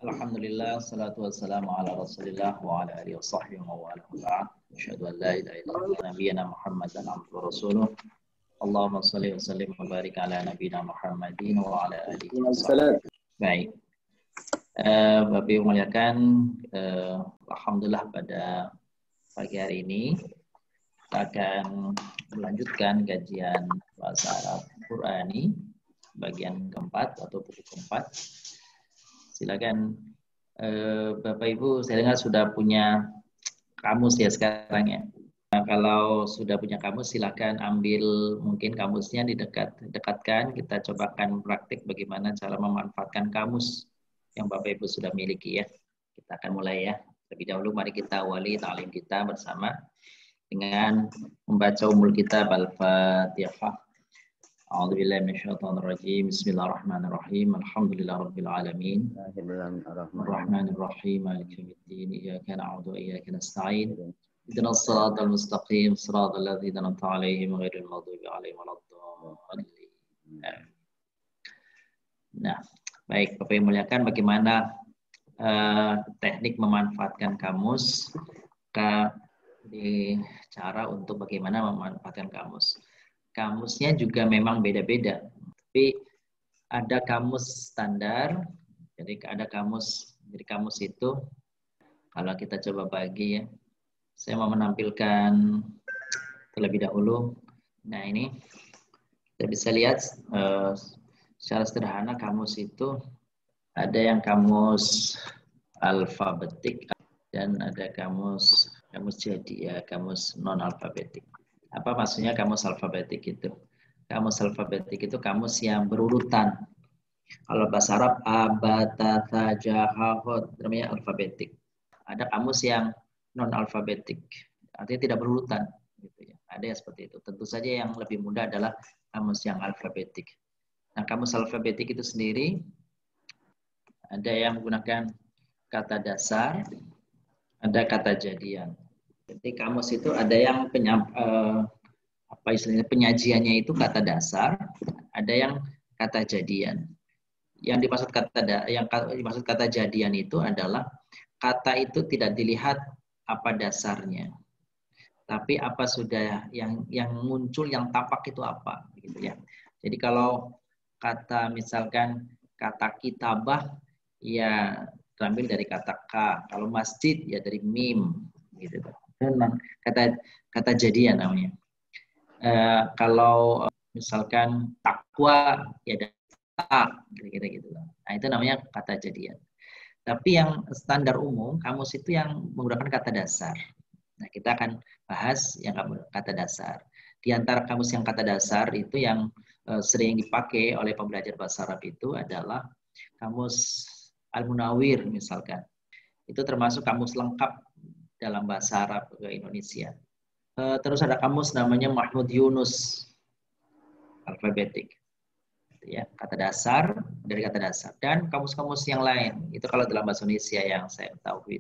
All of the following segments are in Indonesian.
Alhamdulillah, salatu wassalamu ala rasulillah wa ala alihi wa sahbihi wa ala ba'd. Asyhadu an la ilaha illallah nabiyyana Muhammadan abduhu wa rasuluh. Allahumma shalli wa sallim wa barik ala nabiyyina Muhammadin wa ala alihi wa sahbihi. Baik. Bapak Ibu muliakan, alhamdulillah pada pagi hari ini kita akan melanjutkan kajian bahasa Arab Qurani bagian keempat atau buku keempat. Silakan Bapak Ibu, saya dengar sudah punya kamus ya sekarang ya. Nah, kalau sudah punya kamus, silakan ambil mungkin kamusnya dekatkan. Kita cobakan praktik bagaimana cara memanfaatkan kamus yang Bapak Ibu sudah miliki ya. Kita akan mulai ya. Lebih dahulu mari kita awali ta'lim kita bersama dengan membaca umul kitab Al-Fatihah. A'udzubillahi minasyaitonirrajim. Bismillahirrahmanirrahim. Alhamdulillahirabbil alamin. Arrahmanirrahim. Maliki yaumiddin. Iyyaka na'budu wa iyyaka nasta'in. Ihdinas siratal mustaqim. Shiratal ladzina an'amta 'alaihim ghairil maghdubi 'alaihim waladdallin. Nah, baik Bapak yang muliakan, bagaimana teknik memanfaatkan kamus di cara untuk bagaimana memanfaatkan kamus. Kamusnya juga memang beda-beda, tapi ada kamus standar. Jadi ada kamus, jadi kamus itu kalau kita coba bagi ya, saya mau menampilkan terlebih dahulu. Nah ini kita bisa lihat secara sederhana kamus itu ada yang kamus alfabetik dan ada kamus jadi ya, kamus non alfabetik. Apa maksudnya kamus alfabetik itu? Kamus alfabetik itu kamus yang berurutan. Kalau bahasa Arab abatata jahahot namanya alfabetik. Ada kamus yang non alfabetik, artinya tidak berurutan. Gitu ya. Ada yang seperti itu. Tentu saja yang lebih mudah adalah kamus yang alfabetik. Nah, kamus alfabetik itu sendiri ada yang menggunakan kata dasar, ada kata jadian. Jadi kamus itu ada yang penyajiannya itu kata dasar, ada yang kata jadian. Yang dimaksud kata jadian itu adalah kata itu tidak dilihat apa dasarnya, tapi apa sudah yang muncul, yang tampak itu apa, gitu ya. Jadi kalau kata misalkan kata kitabah ya terambil dari kata ka, kalau masjid ya dari mim, gitu. Kata jadian namanya. Kalau misalkan takwa ya dari ta, kira-kira gitu. Nah itu namanya kata jadian. Tapi yang standar umum kamus itu yang menggunakan kata dasar. Nah kita akan bahas yang kata dasar. Di antara kamus yang kata dasar itu yang sering dipakai oleh pembelajar bahasa Arab itu adalah kamus Al-Munawir misalkan. Itu termasuk kamus lengkap dalam bahasa Arab ke Indonesia. Terus ada kamus namanya Mahmud Yunus alfabetik. Ya, kata dasar dari kata dasar. Dan kamus-kamus yang lain. Itu kalau dalam bahasa Indonesia yang saya tahu.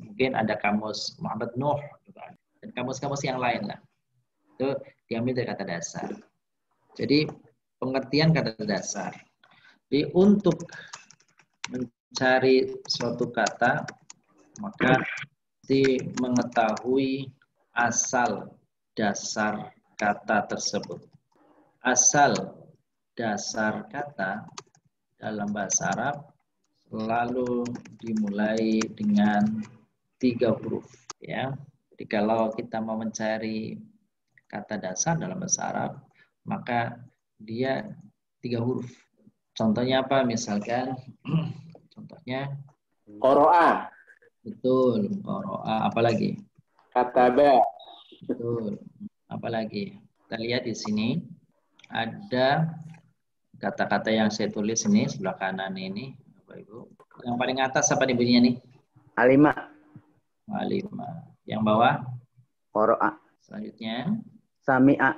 Mungkin ada kamus Muhammad Nuh dan kamus-kamus yang lain lah. Itu diambil dari kata dasar. Jadi pengertian kata dasar. Jadi untuk mencari suatu kata, maka mengetahui asal dasar kata tersebut. Asal dasar kata dalam bahasa Arab selalu dimulai dengan 3 huruf. Ya. Jadi kalau kita mau mencari kata dasar dalam bahasa Arab, maka dia 3 huruf. Contohnya apa? Misalkan, contohnya Qoro'a. Betul, qoro'a. Apalagi? Kataba. Betul. Apalagi? Kita lihat di sini ada kata-kata yang saya tulis ini sebelah kanan ini, Bapak Ibu. Yang paling atas apa nih bunyinya nih? Alima. Alima. Yang bawah? Qoro'a. Selanjutnya? Sami'a.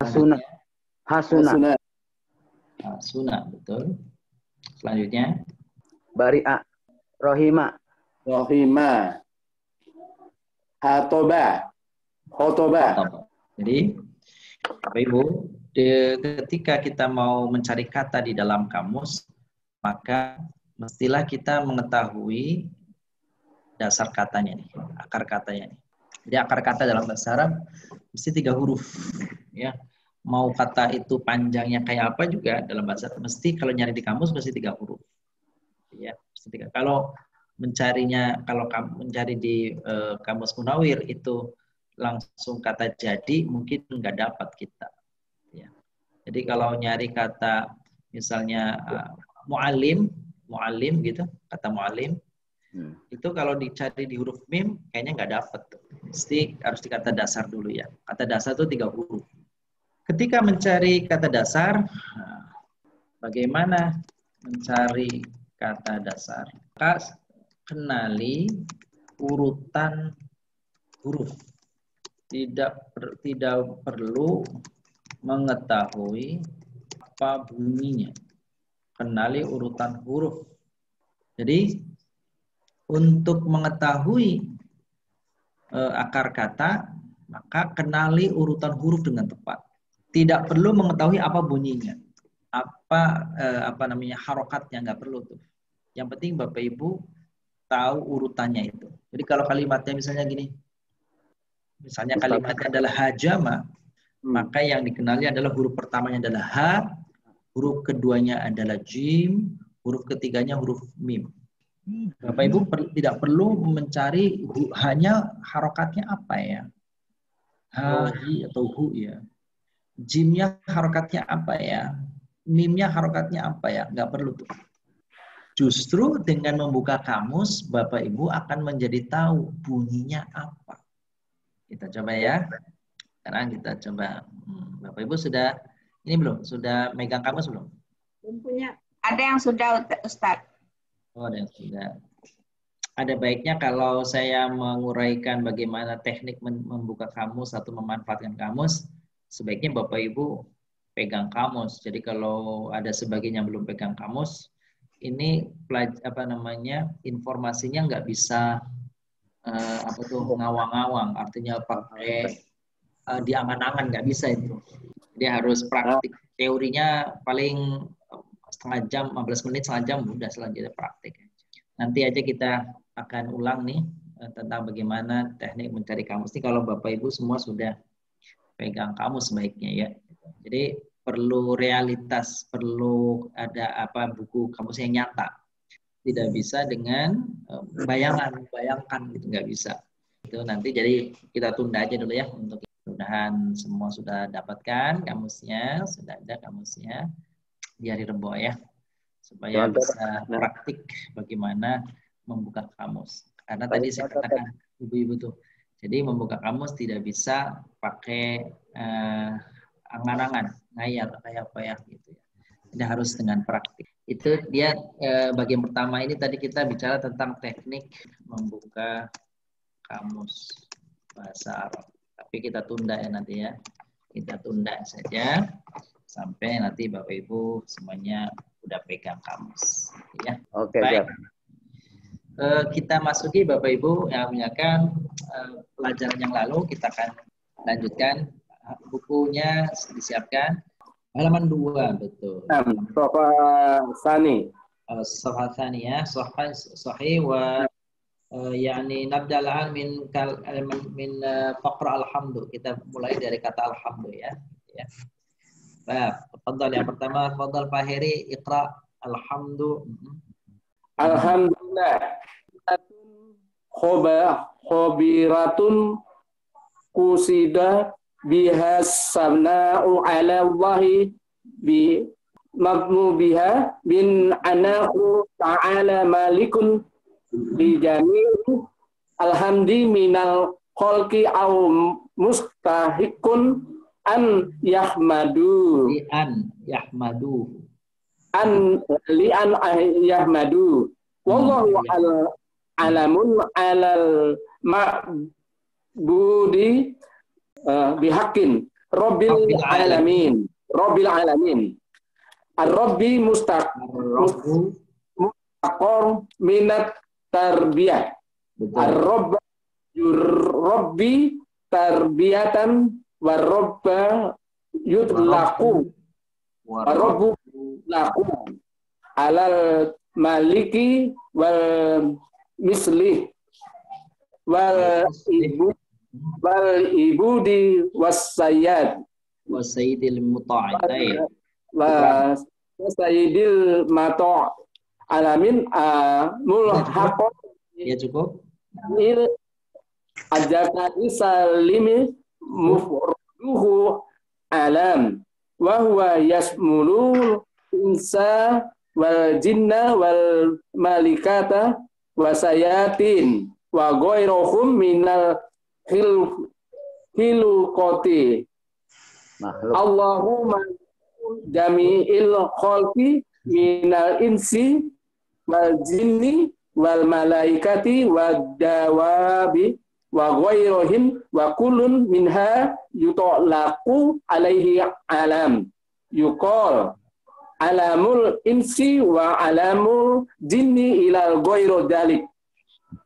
Hasuna. Hasuna. Hasuna, betul. Selanjutnya? Bari'a. Rohima. Rohima. Hatoba. Khotoba. Jadi, Bapak Ibu, ketika kita mau mencari kata di dalam kamus, maka mestilah kita mengetahui dasar katanya nih, akar katanya nih. Jadi akar kata dalam bahasa Arab mesti 3 huruf, ya. Mau kata itu panjangnya kayak apa juga dalam bahasa Arab, mesti kalau nyari di kamus mesti 3 huruf, ya. Mesti 3. Kalau kamu mencari di kamus Munawir itu langsung kata jadi, mungkin nggak dapat kita, ya. Jadi kalau nyari kata misalnya mu'alim gitu, kata mu'alim, itu kalau dicari di huruf mim kayaknya nggak dapat. Mesti harus di kata dasar dulu, ya. Kata dasar itu 3 huruf. Ketika mencari kata dasar, bagaimana mencari kata dasar? Maka kenali urutan huruf. Tidak perlu mengetahui apa bunyinya. Kenali urutan huruf. Jadi untuk mengetahui akar kata, maka kenali urutan huruf dengan tepat. Tidak perlu mengetahui apa bunyinya, apa namanya harokatnya, nggak perlu tuh. Yang penting Bapak Ibu tahu urutannya itu. Jadi kalau kalimatnya misalnya gini, misalnya kalimatnya adalah hajama, maka yang dikenali adalah huruf pertamanya adalah ha, huruf keduanya adalah jim, huruf ketiganya huruf mim. Bapak Ibu tidak perlu mencari hanya harokatnya apa ya, ha, hi atau hu ya, jimnya harokatnya apa ya, mimnya harokatnya apa ya, nggak perlu tuh. Justru dengan membuka kamus, Bapak Ibu akan menjadi tahu bunyinya apa. Kita coba ya. Sekarang kita coba. Bapak Ibu sudah ini belum? Sudah megang kamus belum? Belum punya. Ada yang sudah, Ustaz. Oh, ada yang sudah. Ada baiknya kalau saya menguraikan bagaimana teknik membuka kamus atau memanfaatkan kamus, sebaiknya Bapak Ibu pegang kamus. Jadi kalau ada sebagian yang belum pegang kamus, ini informasinya nggak bisa ngawang-ngawang, artinya pakai diangan-angan, nggak bisa itu. Jadi harus praktik. Teorinya paling setengah jam, 15 menit, setengah jam, udah selanjutnya praktik. Nanti aja kita akan ulang nih tentang bagaimana teknik mencari kamus ini kalau Bapak Ibu semua sudah pegang kamus sebaiknya, ya. Jadi perlu realitas, perlu ada buku kamus yang nyata. Tidak bisa dengan bayangkan gitu, nggak bisa. Itu nanti jadi kita tunda aja dulu ya, untuk mudah-mudahan semua sudah dapatkan kamusnya, sudah ada kamusnya di hari Rebo ya, supaya bisa praktik bagaimana membuka kamus. Karena tadi saya katakan ibu-ibu tuh, jadi membuka kamus tidak bisa pakai angan-angan, ngayal kayak apa ya gitu ya. Ini harus dengan praktik. Itu dia bagian pertama ini tadi kita bicara tentang teknik membuka kamus bahasa Arab. Tapi kita tunda ya nanti ya. Kita tunda saja sampai nanti Bapak Ibu semuanya udah pegang kamus. Ya. Oke, baik. Kita masuki Bapak Ibu yang menyaksikan pelajaran yang lalu, kita akan lanjutkan. Bukunya disiapkan. Halaman 2, betul. Sofa Sani. Sofa Sani ya. Sofa Sahih wa yani nabda al min faqra alhamdu. Kita mulai dari kata alhamdu ya. Ya. Baik, tafadhal yang pertama, tafadhal Pak Heri, iqra alhamdu. Alhamdulillah. Khobiratun kusida biha sabna'u ala Allahi bi magmu biha bin anahu ta'ala malikun bi jami'i alhamdi minal kholqi au mustahiqun an yahmadu An yahmadu wallahu alamun alal ma'budi bihaqqin rabbil alamin ar-rabbi mustaqor minat tarbiyah ar-rabbi tarbiyatan warabba yutlaqu warabbu laqu alal maliki wal misli wal ibudi wasayyad Wasayyidil muta'atain. wa sayyidil mata' alamin mulhaqo Ya cukup. il ajaka salimi mufruduhu alam wa huwa yasmulu insa wal jinna wal malikata wa sayatin wa ghairuhum minal hilqati Makhluk. Allahumma jami'il khalqi minal insi wal jinni wal malaikati wad dawabi wa ghairihim wa kullun minha yutlaqu alaihi alam yuqal alamul insi wa alamul jinni ilal ghairu dalik.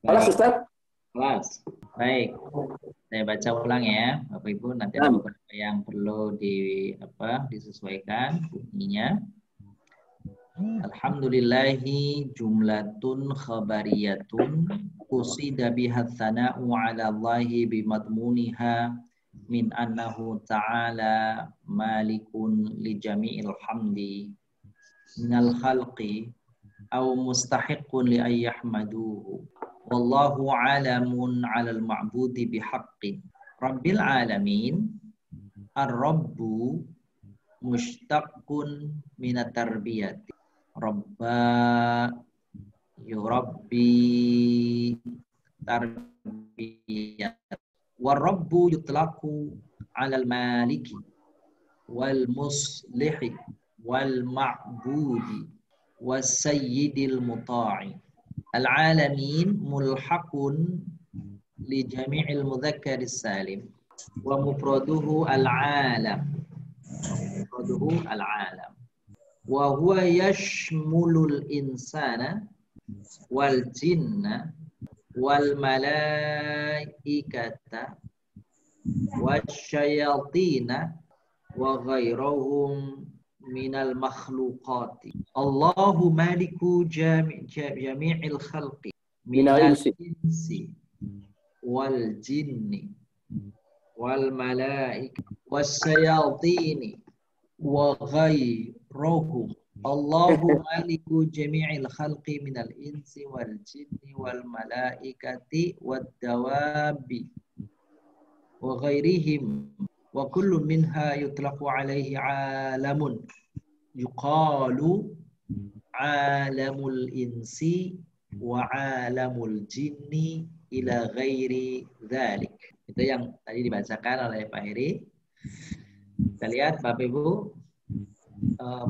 Kelas Ustaz? Kelas. Baik. Saya baca ulang ya, Bapak Ibu. Nanti ada beberapa yang perlu disesuaikan bunyinya. Alhamdulillahi jumlatun khabariyatun qusida biha tsana'u 'ala Allahi bimadmuniha min annahu ta'ala malikun li jami'il hamdi minal khalqi aw mustahiqqun li ayyahmaduhu wallahu 'alamun 'alal ma'budi bihaqqin rabbil alamin ar-rabbu mushtaqun minat tarbiyati Rabba yurabbi tarbiyat warabbu yutlaqu alal maliki wal muslihi wal ma'budi was sayyidil muta'i al alamin mulhaqun li jami'il mudhakkaris salim wa mufraduhu al alam wa huwa yashmulul insana wal jinna wal malaikata wasyayatina wa ghairahum minal makhluqati Allahu maliku jami'il khalqi minal insi wal jinni wal malaikati wasyayatini wa ghairahum Allahu maliku jami'il khalqi minal insi wal jinni wal malaikati wad dawabi wa ghairihim wa kullu minha yutlaqu alaihi alamun yuqalu alamul insi wa alamul jinni ila ghairi dzalik. Itu yang tadi dibacakan oleh Pak Heri. Kita lihat Bapak Ibu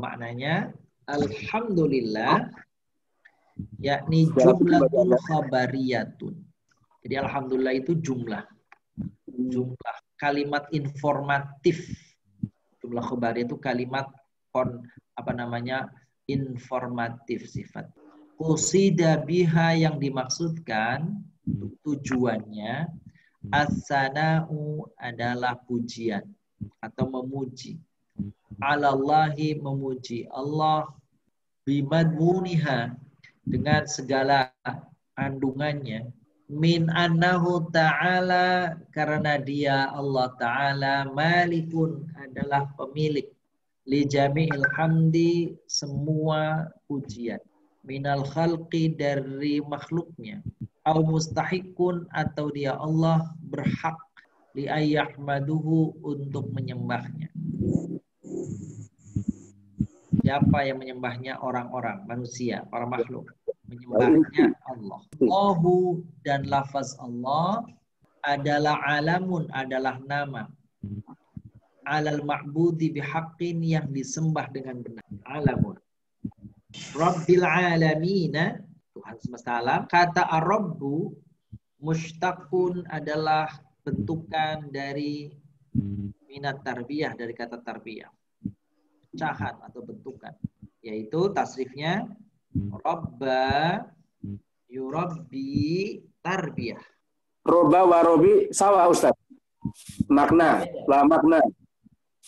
maknanya alhamdulillah yakni jumlatun khabariyatun. Jadi alhamdulillah itu jumlah kalimat informatif. Jumlah khabar itu kalimat informatif sifat. Qusida biha yang dimaksudkan tujuannya as-sana'u adalah pujian atau memuji. Alallahi memuji Allah bimadmuniha dengan segala kandungannya min annahu ta'ala karena dia Allah Ta'ala malikun adalah pemilik li jami'il hamdi semua pujian minal khalqi dari makhluknya au mustahiqun atau dia Allah berhak li ayyahmaduhu untuk menyembahnya. Siapa yang menyembahnya? Orang-orang, manusia, para makhluk. Menyembahnya Allah. Allahu dan lafaz Allah adalah alamun, adalah nama. Alal ma'budi bihaqqin yang disembah dengan benar. Alamun. Rabbil alamina, Tuhan semesta alam. Kata ar-rabbu mushtaqun adalah bentukan dari minat tarbiyah, dari kata tarbiyah. Pecahan atau bentukan, yaitu tasrifnya Rabba yurabbi tarbiyah. Robba wa robi sama Ustaz. Makna, lah makna.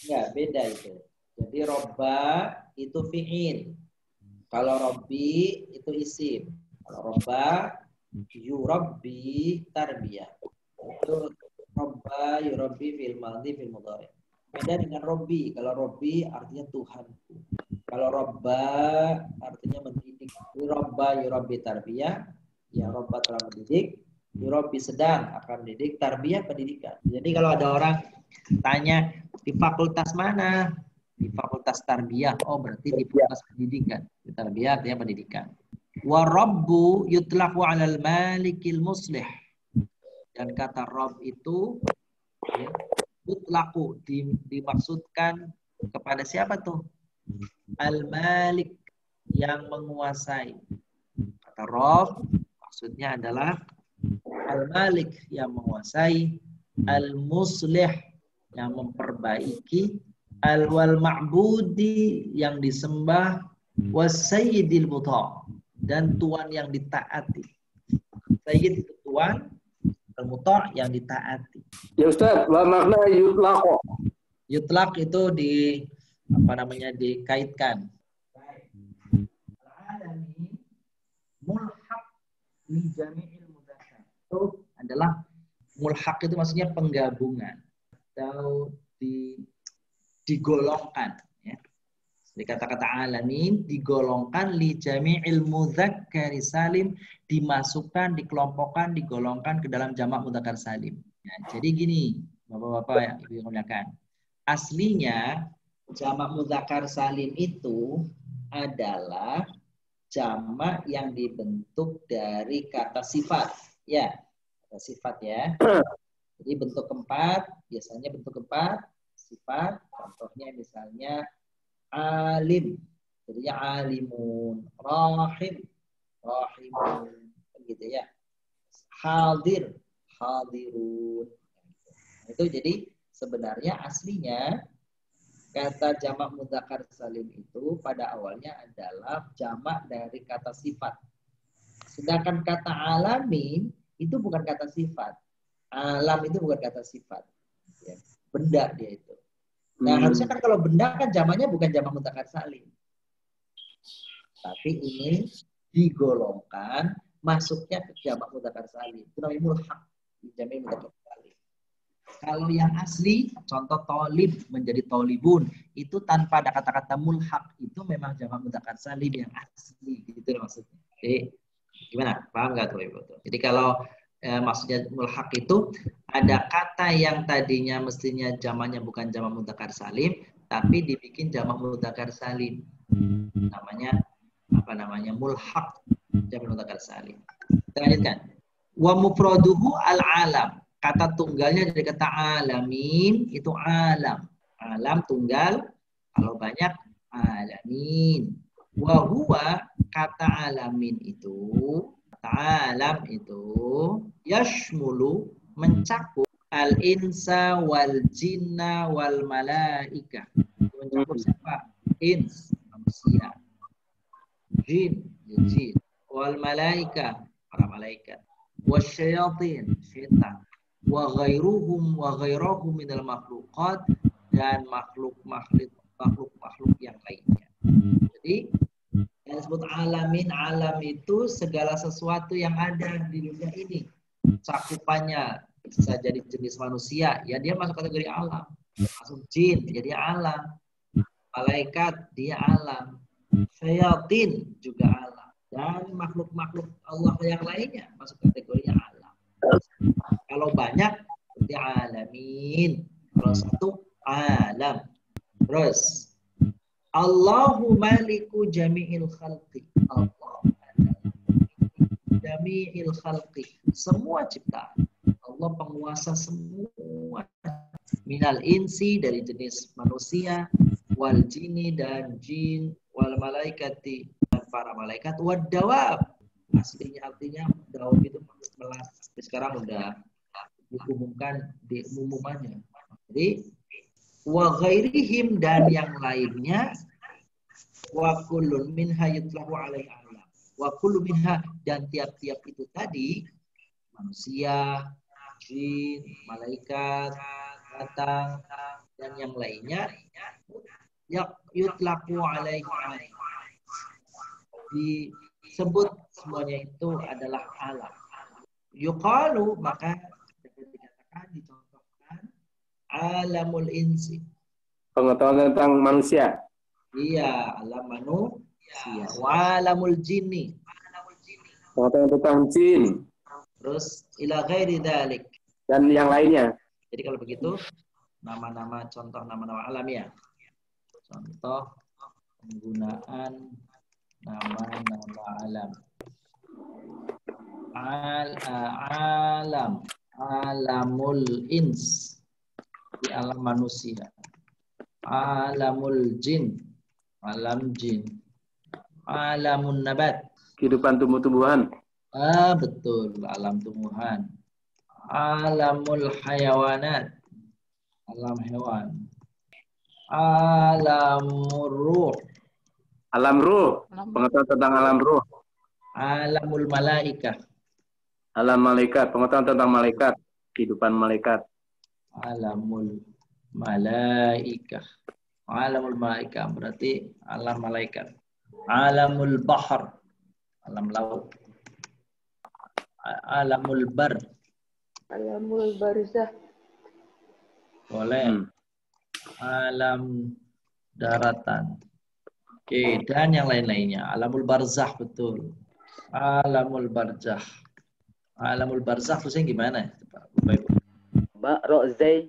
Ya, beda itu. Jadi Robba itu fi'il. Kalau Robbi itu isim. Kalau Robba, yurabbi tarbiyah. Itu Robba, yurabbi fil madhi fil mudhari. Beda dengan Robbi. Kalau Robbi artinya Tuhan. Kalau Robba artinya mendidik. Robba, yurabbi tarbiyah. Ya Robba telah mendidik. Yurabbi sedang akan mendidik. Tarbiyah pendidikan. Jadi kalau ada orang tanya di fakultas mana? Di fakultas tarbiyah. Oh berarti di fakultas pendidikan. Di tarbiyah artinya pendidikan. Wa rabbu yutlaqu 'alal malikil muslih. Dan kata Rabb itu ya, yutlaqu dimaksudkan kepada siapa tuh? Al-Malik yang menguasai. Kata Rabb maksudnya adalah Al-Malik yang menguasai, Al-Muslih yang memperbaiki, Al-Wal Ma'budi yang disembah, Was-Sayyidil Muta' dan tuan yang ditaati. Sayyid itu tuan, Al-Muta' yang ditaati. Ya Ustaz, wa makna yutlaqo. Yutlaq itu dikaitkan. Al-alami mulhaq li jami'il mudzakkar. Itu adalah mulhaq itu maksudnya penggabungan atau digolongkan ya. Jadi kata-kata alamin digolongkan li jami'il mudzakkari salim, dimasukkan, dikelompokkan, digolongkan ke dalam jamak mudzakkar salim. Ya, jadi gini, Bapak-bapak yang Ibu yang muliakan. Aslinya jamak mudzakkar salim itu adalah jamak yang dibentuk dari kata sifat. Ya, kata sifat ya. Jadi bentuk keempat, biasanya bentuk keempat sifat. Contohnya misalnya alim, jadinya alimun, rahim, rahimun, gitu ya. Hadir, hadirun. Nah, itu jadi sebenarnya aslinya kata jamak mudzakkar salim itu pada awalnya adalah jamak dari kata sifat. Sedangkan kata alamin itu bukan kata sifat. Alam itu bukan kata sifat. Ya, benda dia itu. Nah, harusnya kan kalau benda kan jamaknya bukan jamak mudzakkar salim. Tapi ini digolongkan masuknya ke jamak mudzakkar salim. Itu namanya mulhaq, jamak mudzakkar salim. Kalau yang asli, contoh tolib menjadi tolibun, itu tanpa ada kata-kata mulhaq, itu memang jamak mudzakkar salim yang asli, gitu maksudnya. Jadi gimana? Paham nggak tuh Ibu? Jadi kalau maksudnya mulhaq itu ada kata yang tadinya mestinya jamaknya bukan jamak mudzakkar salim, tapi dibikin jamak mudzakkar salim. Namanya apa namanya? Mulhaq, jamak mudzakkar salim. Kita lanjutkan. Wa mufraduhu al-alam. Kata tunggalnya dari kata alamin itu alam. Alam tunggal, kalau banyak alamin. Wa huwa kata alamin itu, kata alam itu yashmulu mencakup al-insa wal jinna wal malaika. Mencakup siapa? Ins, manusia. Jin, jin. Wal malaika, para malaikat. Wasyayatin, syaitan. Wa ghairuhum wa ghairuhum minal makhluqat, dan makhluk-makhluk yang lainnya. Jadi yang disebut alamin, alam itu segala sesuatu yang ada di dunia ini. Cakupannya bisa jadi jenis manusia, ya dia masuk kategori alam. Masuk jin, jadi alam. Malaikat, dia alam. Syayatin juga alam. Dan makhluk-makhluk Allah yang lainnya masuk kategori alam. Kalau banyak, berarti alamin. Kalau satu, alam. Terus, Allahu maliku jami'il khalqi. Allah jami'il khalqi. Semua ciptaan. Allah penguasa semua. Minal insi, dari jenis manusia. Wal jini, dan jin. Wal malaikati, dan para malaikat. Wad dawab. Aslinya artinya dawab itu melas. Sekarang udah diumumkan di umumannya. Jadi wa ghairihim, dan yang lainnya, wa kullun minha yutlahu alaihi alam. Wa kullu minha, dan tiap-tiap itu tadi manusia, jin, malaikat, batang, dan yang lainnya yutlahu alaihi alam. disebut semuanya itu adalah alam. Yuqalu, maka dapat dikatakan, dicontohkan, alamul insi. Pengetahuan tentang manusia. Iya, alam manusia. Wa alamul jinni. Pengetahuan tentang jin. Terus ila ghairi dzalik. Dan yang lainnya. Jadi kalau begitu, nama-nama contoh nama-nama alam ya. Contoh penggunaan nama-nama alam. Alam, alamul ins, di alam manusia. Alamul jin, alam jin. Alamun nabat, Kehidupan tumbuh-tumbuhan. betul, alam tumbuhan. Alamul hayawanat, alam hewan. Alamur ruh, Alam ruh. Pengetahuan tentang alam ruh. alamul malaikah, Alam malaikat. Pengetahuan tentang malaikat. Kehidupan malaikat. alamul malaikah. Alamul malaikah berarti alam malaikat. Alamul bahar, alam laut. Alamul bar, Alamul barzah. boleh. Alam daratan. Oke, dan yang lain-lainnya. Alamul barzah, betul. Alamul barzah. Alamul barzah tulisnya gimana? Bapak Ibu. Ba, ro, zai.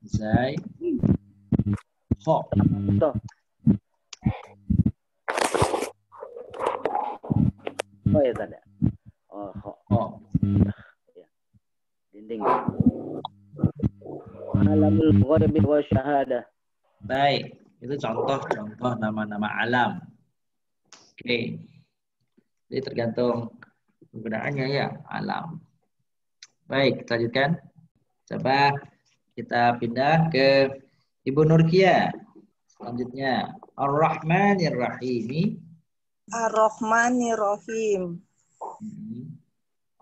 Zai. Kho. Toh. Oh ya tadi. Oh, ho. Oh. Dinding. Alamul ghaibi wa syahada. Baik, itu contoh-contoh nama-nama alam. Oke. Jadi tergantung penggunaannya ya, alam. Baik, kita lanjutkan. Coba kita pindah ke Ibu Nurkia. Selanjutnya, Ar-Rahmanir-Rahimi. Ar-Rahmanir-Rahim.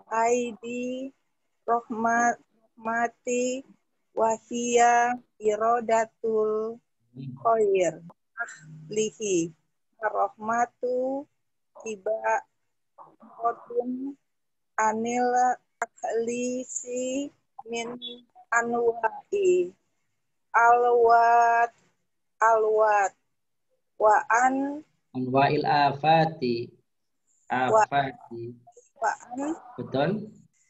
Aidi rahmati wahia irodatul khair ahlihi. Ar-Rahmatu tiba kotun anil ahlisi min anwa'i alwat wa an Anwa'il afati. Afati. wa an Betul?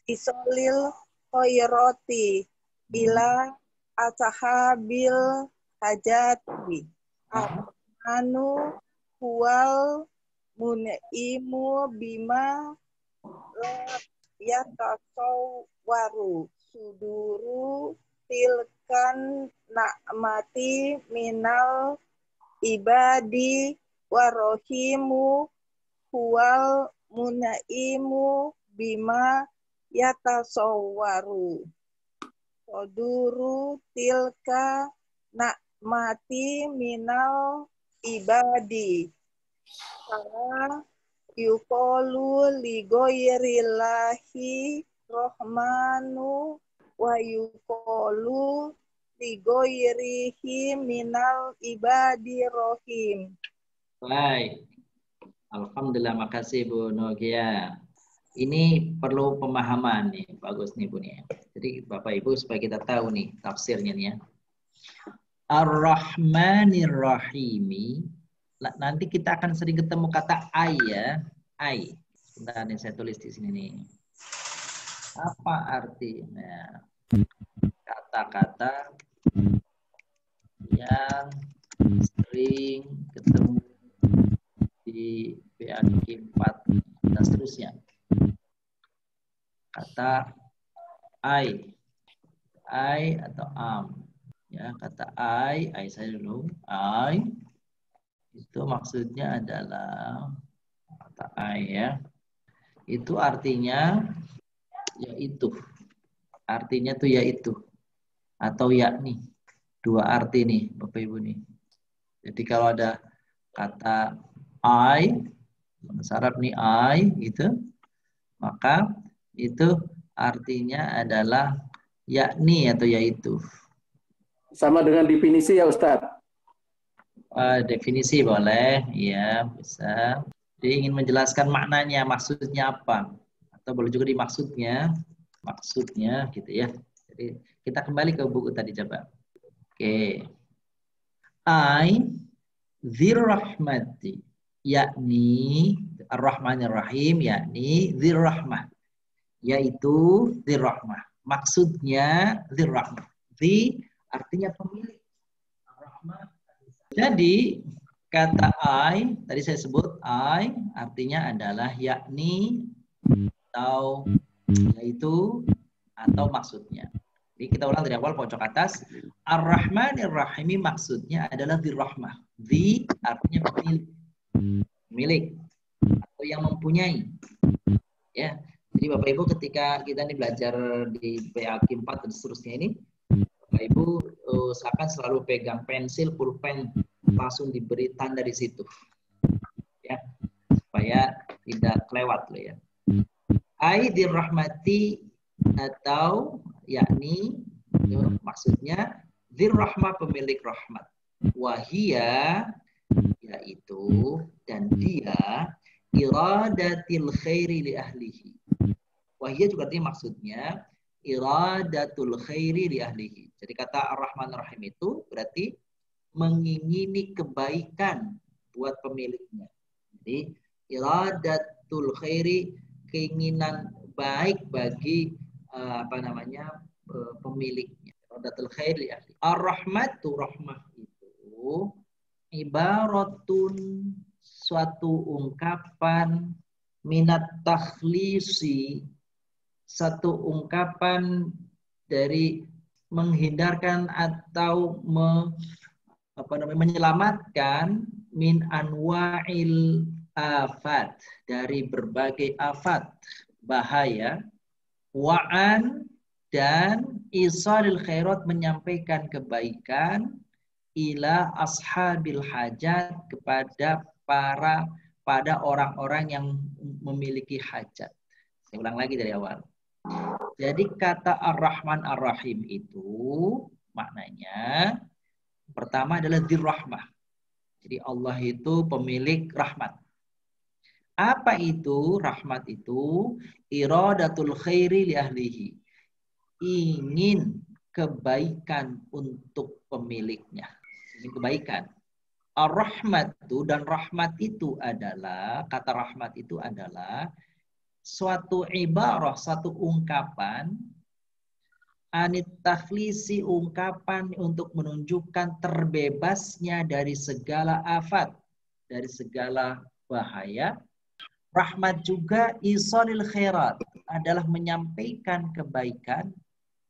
isolil khairati ila ashabil hajati anu huwal mun'imu bima yatasawwaru suduru tilkan na'mati minal ibadi warohimu huwal mun'imu bima yatasawwaru suduru tilka na'mati minal ibadi para yuqalu li ghairillahi rahmanu wa yuqalu li ghairihi minal ibadi rahim. Baik. Alhamdulillah, makasih Bu Nogia. Ini perlu pemahaman nih, bagus nih Bu nih. Jadi Bapak Ibu supaya kita tahu nih tafsirnya nih ya. Ar-Rahmanir-Rahimi. Nanti kita akan sering ketemu kata ay ya. Ay. Sebentar nih saya tulis di sini nih. Apa artinya? Kata-kata yang sering ketemu di PAG 4 dan seterusnya. Kata ay atau am. Ya, kata ay saya dulu. Ay itu maksudnya adalah kata ay ya. Itu artinya yaitu. Artinya tuh yaitu atau yakni. Dua arti nih Bapak Ibu nih. Jadi kalau ada kata I, bahasa Arab nih I gitu, maka itu artinya adalah yakni atau yaitu. Sama dengan definisi ya Ustadz? Definisi boleh, ya bisa. Dia ingin menjelaskan maknanya, maksudnya apa. Atau boleh juga maksudnya gitu ya. Jadi kita kembali ke buku tadi coba. Oke. Dzir-Rahmati, yakni Ar-Rahmanir Rahim, yakni Dzir-Rahmah, yaitu Dzir-Rahmah. Maksudnya Dzir-Rahmah. Dzi artinya pemilik. Ar-Rahmah. Jadi kata tadi saya sebut artinya adalah yakni atau yaitu atau maksudnya. Jadi kita ulang dari awal pojok atas. Ar-Rahmanir Rahim maksudnya adalah Dzir-Rahmah. Dzi artinya pemilik atau yang mempunyai. Ya. Jadi Bapak Ibu ketika kita ini belajar di PAK 4 dan seterusnya ini, Bapak Ibu usahakan selalu pegang pensil, pulpen, langsung diberi tanda di situ. Ya. Supaya tidak kelewat loh ya. Dzir-Rahmati atau yakni maksudnya Dzir-Rahmah pemilik rahmat. Wahia yaitu dan dia iradatil khairi li ahlihi. Wahia juga artinya maksudnya iradatul khairi li ahlihi. Jadi kata Ar-Rahman Ar-Rahim itu berarti mengingini kebaikan buat pemiliknya. Jadi iradatul khairi, keinginan baik bagi pemiliknya. Iradatul khairi li ahlihi. Ar-Rahmatu rahmah itu ibaratun suatu ungkapan minat takhlisi, satu ungkapan dari menghindarkan atau menyelamatkan min anwa'il afat, dari berbagai afat, bahaya, wa'an dan isalil khairat, menyampaikan kebaikan, ila ashabil hajat, kepada pada orang-orang yang memiliki hajat. Saya ulang lagi dari awal. Jadi kata Ar-Rahman Ar-Rahim itu maknanya pertama adalah Dzir-Rahmah. Jadi Allah itu pemilik rahmat. Apa itu rahmat itu? Iradatul khairi li ahlihi. Ingin kebaikan untuk pemiliknya. Ingin kebaikan. Ar-Rahmatu, dan rahmat itu adalah, kata rahmat itu adalah suatu ibarah, satu ungkapan, anit takhlisi, ungkapan untuk menunjukkan terbebasnya dari segala afat, dari segala bahaya. Rahmat juga isalil khairat, adalah menyampaikan kebaikan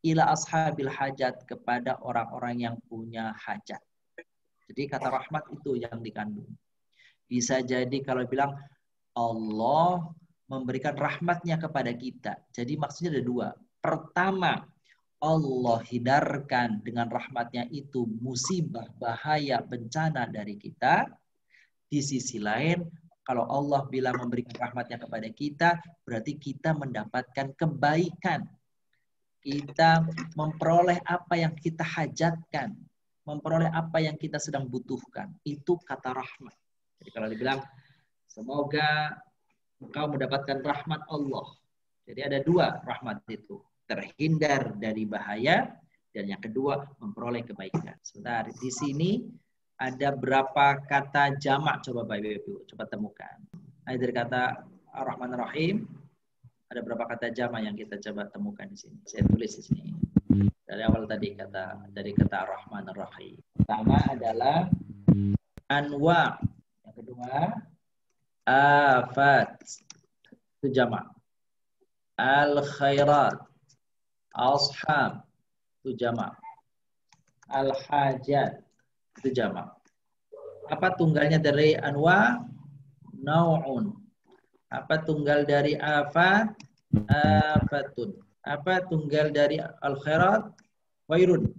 ila ashabil hajat, kepada orang-orang yang punya hajat. Jadi kata rahmat itu yang dikandung. Bisa jadi kalau bilang Allah memberikan rahmatnya kepada kita. Jadi maksudnya ada dua. Pertama, Allah hindarkan dengan rahmatnya itu musibah, bahaya, bencana dari kita. Di sisi lain, kalau Allah bilang memberikan rahmatnya kepada kita, berarti kita mendapatkan kebaikan. Kita memperoleh apa yang kita hajatkan. Memperoleh apa yang kita sedang butuhkan. Itu kata rahmat. Jadi kalau dibilang, semoga engkau mendapatkan rahmat Allah. Jadi ada dua rahmat itu. Terhindar dari bahaya, dan yang kedua memperoleh kebaikan. Sebentar, di sini ada berapa kata jamak? Coba Bapak Ibu, coba temukan. Ada dari kata Ar-Rahman Ar-Rahim, ada berapa kata jamak yang kita coba temukan di sini? Saya tulis di sini. Dari awal tadi dari kata Ar-Rahman Ar-Rahim. Pertama adalah anwa. Yang kedua afat. Itu jamak. Al-khairat. Ashab. Itu jamak. Al-hajat. Itu jamak. Apa tunggalnya dari anwa? Nau'un. Apa tunggal dari afat? Afatun. Apa tunggal dari al-khairat? Wairun.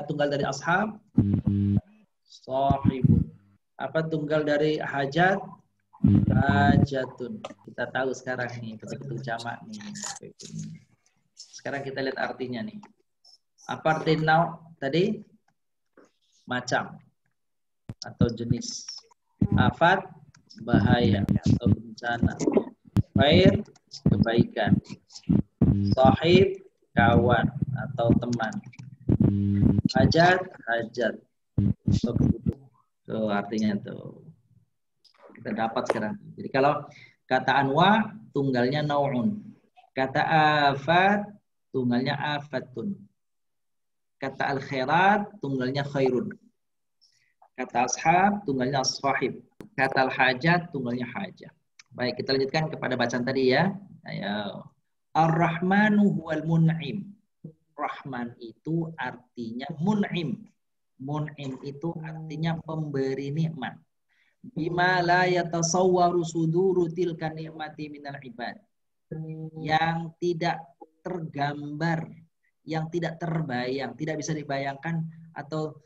Tunggal dari ashab? Sahibun. Apa tunggal dari hajat? Hajatun. Kita tahu sekarang nih, betul-betul jamak nih. Sekarang kita lihat artinya nih. Apa arti nau' tadi? Macam atau jenis. Afat bahaya atau bencana. Khair, kebaikan. Sahib, kawan atau teman. Hajat, hajat atau kebutuhan. Tuh artinya tuh. Kita dapat sekarang. Jadi kalau kata anwa tunggalnya naun. Kata afat tunggalnya afatun. Kata al-khairat tunggalnya khairun. Kata ashab tunggalnya ashahib. Kata al-hajat tunggalnya hajat. Baik, kita lanjutkan kepada bacaan tadi ya. Ayo. Ar-Rahmanu huwal mun'im. Rahman itu artinya mun'im. Mun'im itu artinya pemberi nikmat. Bima la yatasawwaru suduru tilka ni'mati minal ibad. Yang tidak tergambar, yang tidak terbayang, tidak bisa dibayangkan atau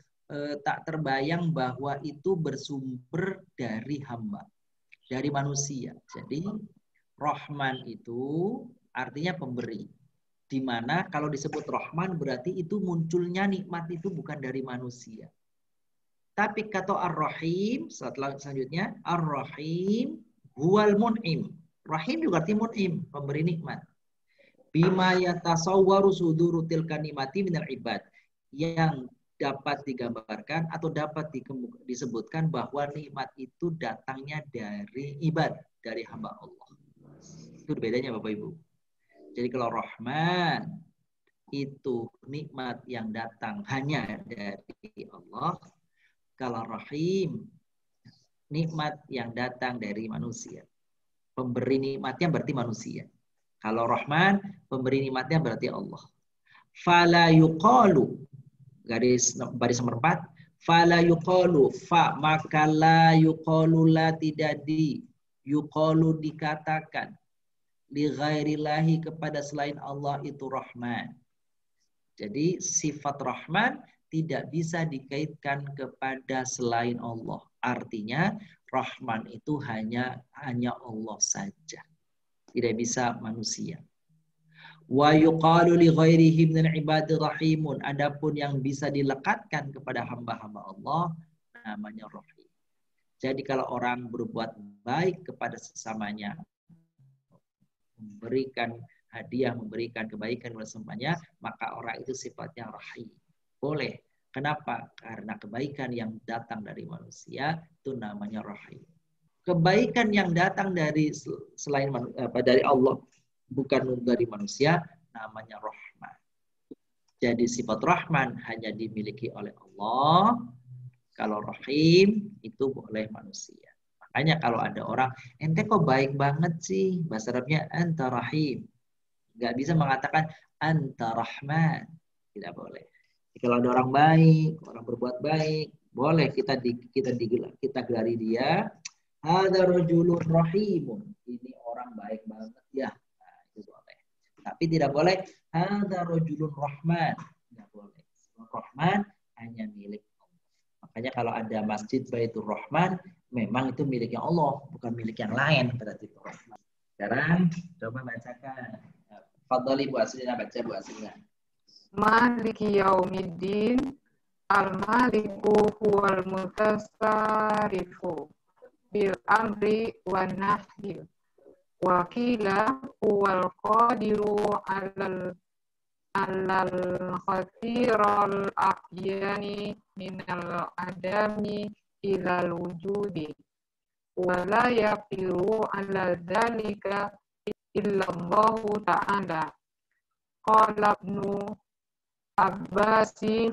tak terbayang bahwa itu bersumber dari hamba, dari manusia. Jadi Rahman itu artinya pemberi. Di mana kalau disebut Rahman berarti itu munculnya nikmat itu bukan dari manusia. Tapi kata Ar-Rahim selanjutnya Ar-Rahim huwal mun'im. Rahim juga arti mun'im, pemberi nikmat. Bima yatasawwaru suduru tilka nikmati minal ibad. Yang dapat digambarkan atau dapat disebutkan bahwa nikmat itu datangnya dari ibad, dari hamba Allah. Itu bedanya Bapak Ibu. Jadi kalau Rahman itu nikmat yang datang hanya dari Allah. Kalau Rahim nikmat yang datang dari manusia. Pemberi nikmatnya berarti manusia. Kalau Rahman pemberi nikmatnya berarti Allah. Fala yuqalu garis baris nomor 4. Fala yuqalu fa maka la yuqalu la tidak di yuqalu dikatakan li ghairillahi kepada selain Allah itu Rahman. Jadi sifat Rahman tidak bisa dikaitkan kepada selain Allah. Artinya Rahman itu hanya Allah saja. Tidak bisa manusia. Wa yuqalu li ghairihi minal ibadi rahimun. Adapun yang bisa dilekatkan kepada hamba-hamba Allah namanya Rahim. Jadi kalau orang berbuat baik kepada sesamanya, memberikan hadiah, memberikan kebaikan kepada sesamanya, maka orang itu sifatnya Rahim. Boleh. Kenapa? Karena kebaikan yang datang dari manusia itu namanya Rahim. Kebaikan yang datang dari selain dari Allah, bukan dari manusia, namanya Rahman. Jadi sifat Rahman hanya dimiliki oleh Allah. Kalau Rahim itu boleh manusia. Makanya kalau ada orang, ente kok baik banget sih? Bahasa Arabnya anta Rahim. Nggak bisa mengatakan anta Rahman. Tidak boleh. Kalau ada orang baik, orang berbuat baik, boleh kita gelari dia. Hadza rajulun rahimun. Ini orang baik banget ya. Nah, itu boleh. Tapi tidak boleh hadza rajulun rahman. Tidak boleh. Rahman hanya milik Allah. Makanya kalau ada Masjid Baitur Rahman, memang itu miliknya Allah, bukan milik yang lain berarti itu Rahman. Sekarang coba bacakan. Fadhali Bu Aslina, baca Bu Aslina. Maliki yaumiddin al-maliku huwal mutasarrifu bil amri wan nahyi wa qila huwal qadiru alal khatiral ahyani minal adami ilal wujudi wa la yaqiru ala dzalika illallahu ta'ala. Qala ibnu Abbasi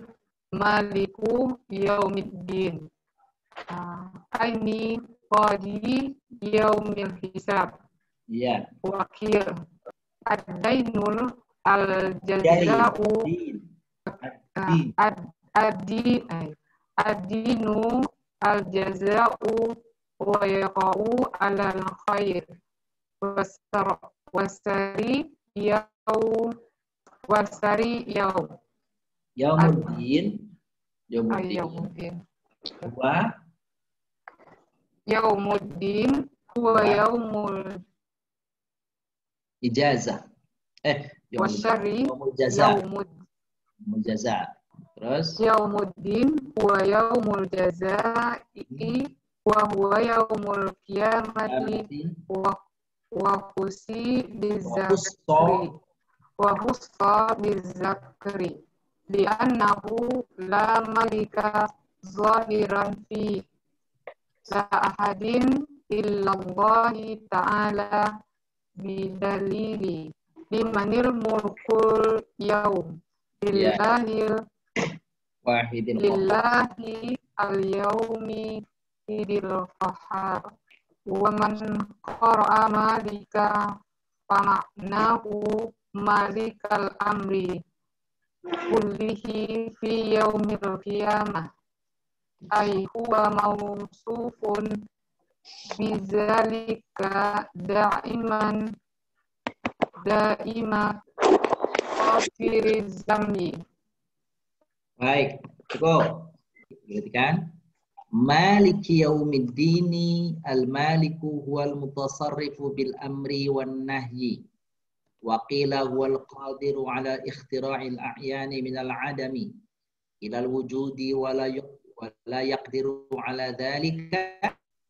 maliku yaumiddin. Aini qadi yaumil hisab. Iya. Wakil ad-dainul al-jaza'u ad-dinu al-jaza'u wa yaqa'u alal khair wasari yaum Yaumuddin. Wa Yaumuddin huwa yaumul ijazah. Wasyari yaumul jaza. Terus Yaumuddin huwa yaumul jazaa'i wa huwa yaumul qiyamati wa khusi bizakri wa khussa bizakri li'annahu la malika zahiran fi la ahadin illallahi ta'ala bidalili limanil mulkul yaum lillahil Wahidil lillahi al-yaumi idil qahar wa man qara'a malika fama'nahu malikal amri kullihi fi yaumil qiyamah ay huwa mawsufun bizalika daima qasiriz zambi. Baik, cukup. Perhatikan. Maliki yaumiddini al-maliku huwal mutasarrifu bil amri wan nahyi. Wa qila huwal qadiru ala ikhtira'il a'yani minal adami ilal wujudi wa la yaqdiru ala dhalika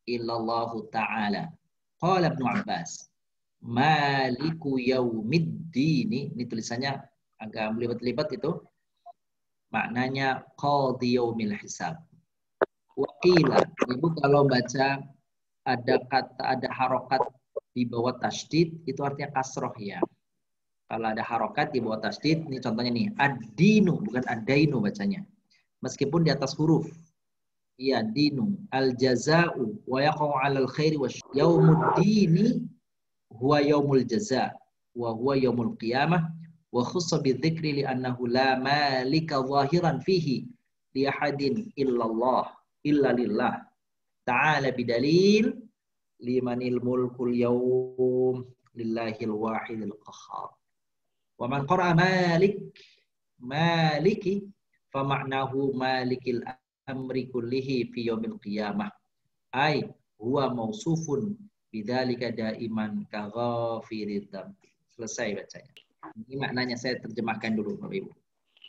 illallahu ta'ala. Qala Ibnu Abbas, Maliku yaumiddini, ini tulisannya agak melibat-libat itu. Maknanya qadhi yaumil hisab. Waqila, ibu kalau baca ada harokat di bawah tasydid itu artinya kasroh ya. Kalau ada harokat di bawah tasydid, ini contohnya nih, ad-dinu bukan ad-dainu bacanya. Meskipun di atas huruf. Iya, dinu, al-jaza'u wa yaqa'u 'alal khairi wa yaumuddini huwa yaumul jaza' wa huwa yaumul qiyamah. Wa khussa bidzikri li'annahu la malika zahiran fihi li ahadin illallah illa lillah ta'ala bidalil limanil mulkul yawm lillahil wahidil qahhar. Wa man qara'a maliki fa ma'nahu malikil amri kullihi fi yaumil qiyamah ay huwa mausufun bidzalika daiman ka ghafirid dzamb. Selesai bacanya. Ini maknanya saya terjemahkan dulu Bapak Ibu.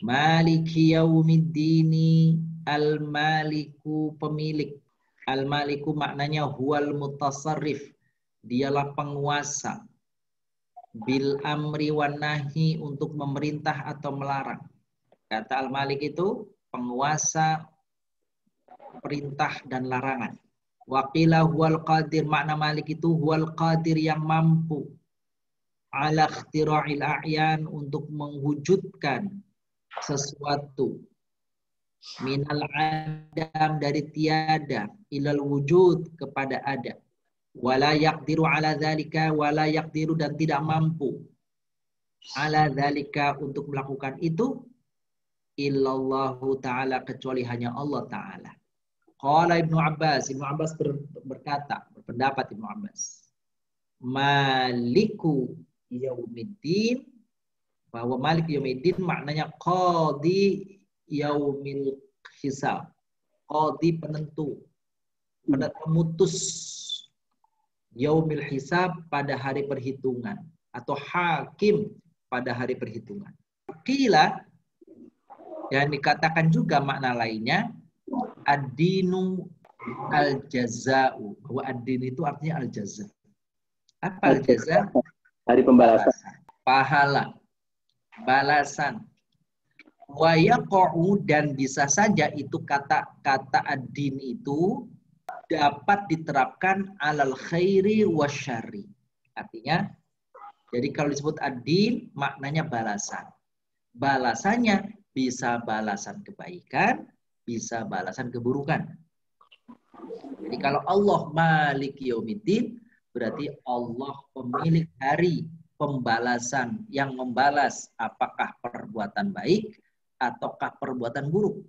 Maliki yaumiddini, al-maliku pemilik. Al-maliku maknanya huwal mutasarrif, dialah penguasa. Bil amri wan nahi, untuk memerintah atau melarang. Kata al-malik itu penguasa perintah dan larangan. Waqila huwal qadir, makna malik itu huwal qadir yang mampu. Ala ikhtira'il a'yan, untuk mewujudkan sesuatu. Minal adam, dari tiada, ilal wujud, kepada ada. Wala yaqdiru ala dzalika, wala yaqdiru, dan tidak mampu. Ala dzalika, untuk melakukan itu. Illallahu ta'ala, kecuali hanya Allah ta'ala. Qala Ibnu Abbas berkata, berpendapat Ibnu Abbas. Maliku yaumiddin, bahwa Malik yaumiddin maknanya qadhi yaumil hisab, qadhi penentu, pemutus yaumil hisab, pada hari perhitungan, atau hakim pada hari perhitungan. Qila, dan dikatakan juga makna lainnya ad-dinu al-jaza'u, bahwa ad-din itu artinya al-jaza'. Apa al-jaza'? Hari pembalasan. Pahala, balasan. Wa yaqa'u, dan bisa saja itu kata ad-din itu dapat diterapkan alal khairi wasyarri. Artinya, jadi kalau disebut ad-din maknanya balasan. Balasannya bisa balasan kebaikan, bisa balasan keburukan. Jadi kalau Allah Maliki Yaumiddin, berarti Allah pemilik hari pembalasan, yang membalas apakah perbuatan baik ataukah perbuatan buruk.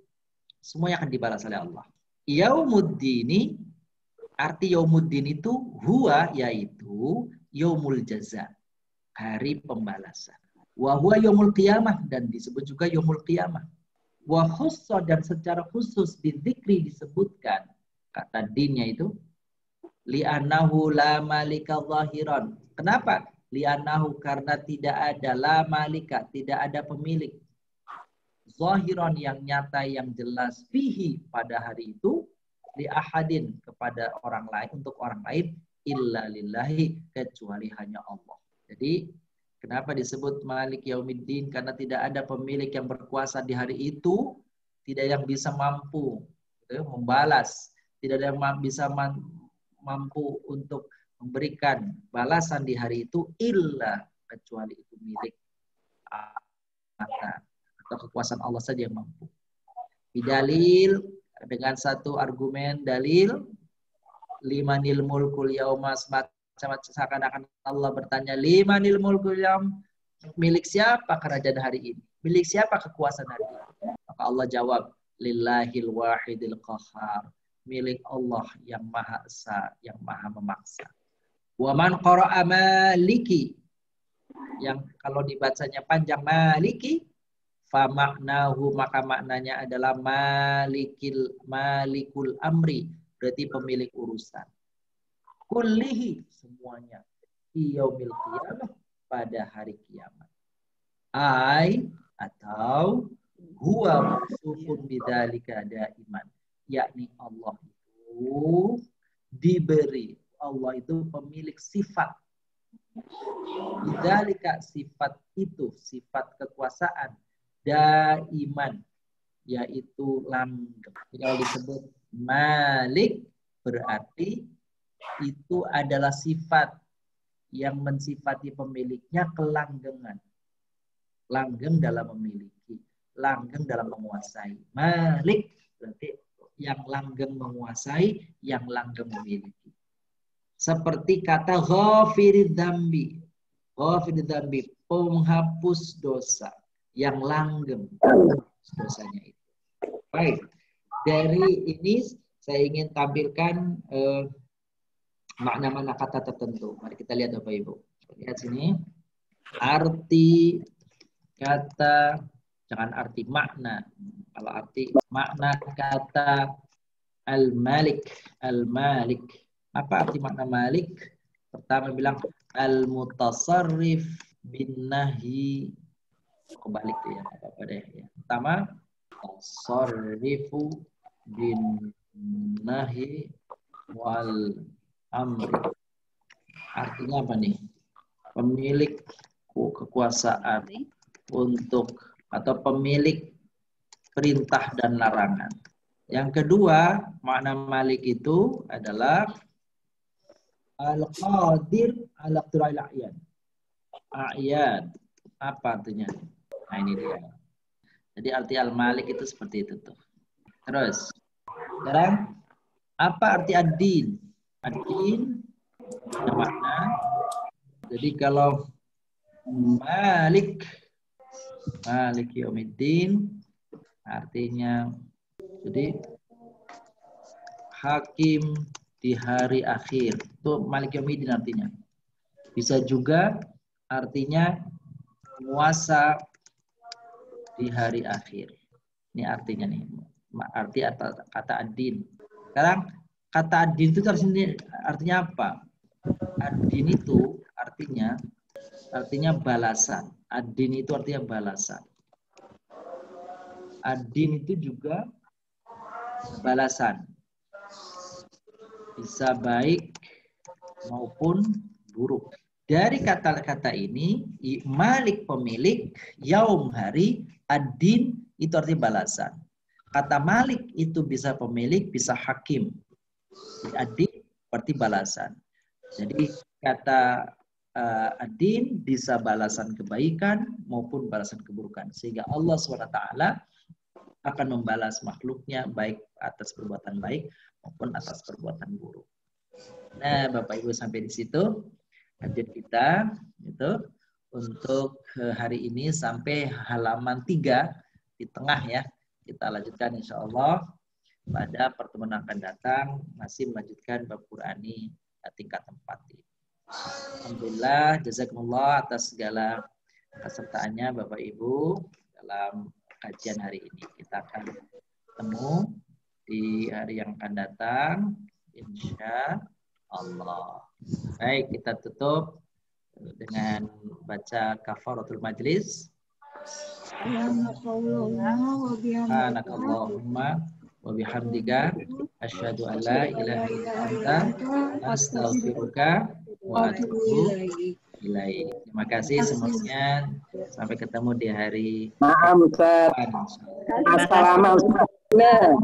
Semuanya akan dibalas oleh Allah. Yaumuddini, arti yaumuddin itu huwa, yaitu yaumul jaza, hari pembalasan. Wa huwa yaumul qiyamah, dan disebut juga yaumul qiyamah. Wa khussa, dan secara khusus bidzikri disebutkan kata dinnya itu li'annahu la malika zahiran. Kenapa? Li'annahu, karena tidak ada la malika, tidak ada pemilik. Zahiran, yang nyata, yang jelas, fihi, pada hari itu, li ahadin kepada orang lain, untuk orang lain, illa lillahi, kecuali hanya Allah. Jadi kenapa disebut Malik Yaumiddin? Karena tidak ada pemilik yang berkuasa di hari itu, tidak yang bisa mampu membalas, tidak ada yang bisa mampu untuk memberikan balasan di hari itu, illa, kecuali itu milik atau kekuasaan Allah saja yang mampu. Bidalil, dengan satu argumen dalil, limanil mulkul yauma, seakan-akan Allah bertanya, limanil mulkul yaum, milik siapa kerajaan hari ini? Milik siapa kekuasaan hari ini? Maka Allah jawab, lillahil wahidil qahhar, milik Allah yang maha esa, yang maha memaksa. Wa man qara'a maliki, yang kalau dibacanya panjang maliki, fa maknahu, maka maknanya adalah malikul amri, berarti pemilik urusan. Kullihi, semuanya, yaumil qiyamah, pada hari kiamat. Ai, atau huwa maksufun bidzalika daiman, yakni Allah itu diberi, Allah itu pemilik sifat. Bidzalika, sifat itu, sifat kekuasaan, daiman, yaitu langgeng. Kalau disebut Malik, berarti itu adalah sifat yang mensifati pemiliknya kelanggengan. Langgeng dalam memiliki, langgeng dalam menguasai. Malik berarti yang langgeng menguasai, yang langgeng memiliki. Seperti kata ghafirid dzambi. Ghafirid dzambi, penghapus dosa, yang langgeng dosanya itu. Baik, dari ini saya ingin tampilkan makna-makna kata tertentu. Mari kita lihat Bapak Ibu. Lihat sini. Arti kata, jangan arti makna. Kalau arti makna kata al-malik. Al-malik. Apa arti makna malik? Pertama bilang al-mutasarrif bin nahi. Kebalik tuh ya, apa-apa deh ya. Pertama, tasarrifu bin nahi wal amri. Artinya apa nih? Pemilik kekuasaan untuk, atau pemilik perintah dan larangan. Yang kedua, makna malik itu adalah al-qadir ala iqtira'il a'yan. A'yan. Apa artinya? Nah ini dia. Jadi arti al-malik itu seperti itu tuh. Terus, sekarang apa arti ad-din? Ad-din ada makna. Jadi kalau malik yaumiddin artinya jadi hakim di hari akhir. Itu malik yaumiddin artinya. Bisa juga artinya penguasa di hari akhir. Ini artinya nih. Arti kata ad-din. Sekarang kata ad-din itu artinya apa? Ad-din itu artinya balasan. Ad-din itu artinya balasan. Ad-din itu juga balasan. Bisa baik maupun buruk. Dari kata-kata ini, malik pemilik, yaum hari, ad-din itu artinya balasan. Kata malik itu bisa pemilik, bisa hakim. Ad-din berarti balasan. Jadi kata ad-din bisa balasan kebaikan maupun balasan keburukan. Sehingga Allah SWT akan membalas makhluknya baik atas perbuatan baik maupun atas perbuatan buruk. Nah, Bapak Ibu sampai di situ kajian kita itu untuk hari ini sampai halaman 3 di tengah ya. Kita lanjutkan insya Allah pada pertemuan akan datang masih melanjutkan bab Qur'ani tingkat 4. Alhamdulillah, jazakumullah atas segala kesertaannya Bapak Ibu dalam kajian hari ini. Kita akan ketemu di hari yang akan datang insya Allah. Baik, kita tutup dengan baca kafaratul majlis. Subhanakallahumma wa bihamdika asyhadu an la ilaha illa anta astaghfiruka wa atubu ilaik. Terima kasih semuanya. Sampai ketemu di hari Maaf Ustaz. depan. Assalamualaikum.